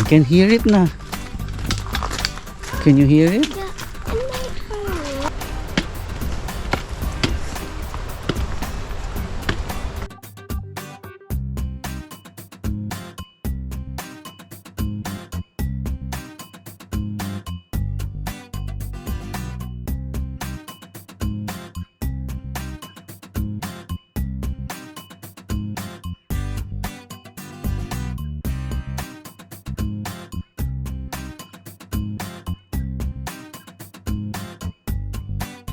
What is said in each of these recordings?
can hear it na. Can you hear it? Yeah, in my phone.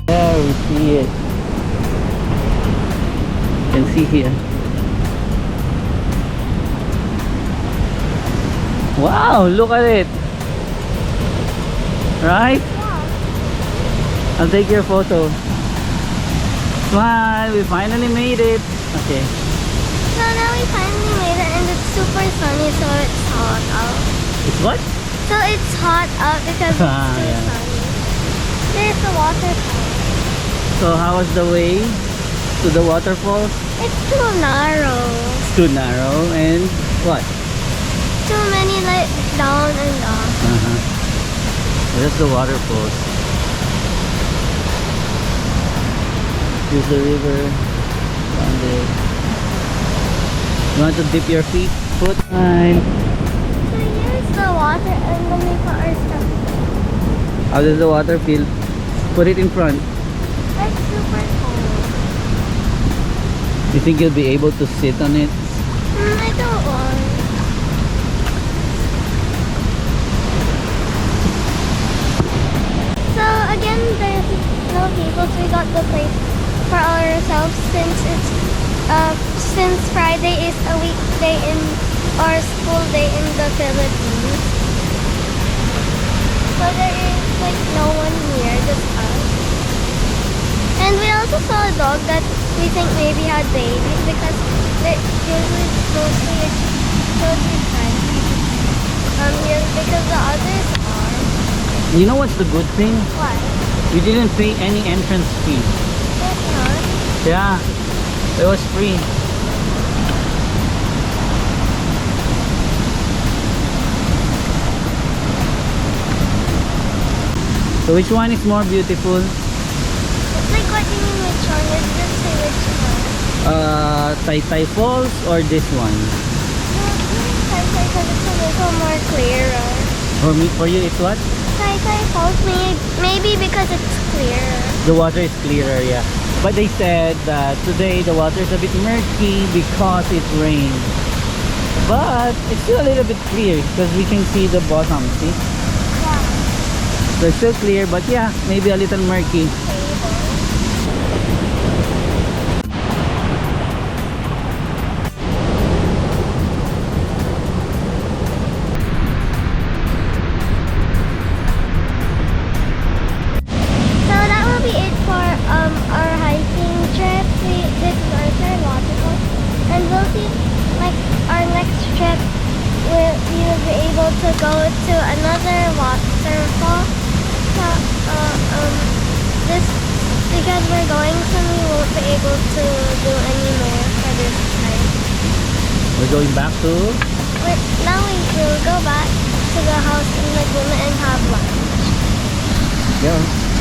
Yeah, we see it. You can see here. Wow, look at it. Right? Yeah. I'll take your photo. Smile, we finally made it. Okay. So now we finally made it and it's super sunny, so it's hot out. It's what? So it's hot out because it's too Yeah. sunny. There's the waterfall. So how was the way to the waterfalls? It's too narrow. It's too narrow and what? Too many like down and up. That's the waterfalls. Here's the river down there. You want to dip your foot? Fine. So here's the water and then we put our stuff. How does the water feel? Put it in front. It's super cold. You think you'll be able to sit on it? I don't want. So again, there's no people, so we got the place for ourselves since Friday is a weekday in our school day in the Philippines. So there is like no one here, just us. And we also saw a dog that we think maybe had babies because they usually mostly friends here because the others are. You know what's the good thing? What? You didn't pay any entrance fee. That's not. Yeah, it was free. So which one is more beautiful? It's like what you mean which one? Let's just say which one. Tai Falls or this one? No, because it's a little more clearer. For you it's what? Tai Falls maybe because it's clearer. The water is clearer, yeah. But they said that today the water is a bit murky because it rained. But it's still a little bit clear because we can see the bottom, see? Yeah. So it's still clear, but yeah, maybe a little murky. Our hiking trip. This is our third waterfall, and we'll see like our next trip we will be able to go to another waterfall. So, this because we're going soon, we won't be able to do any more for this time. We're going back to? Now we will go back to the house in Laguna and have lunch. Yeah.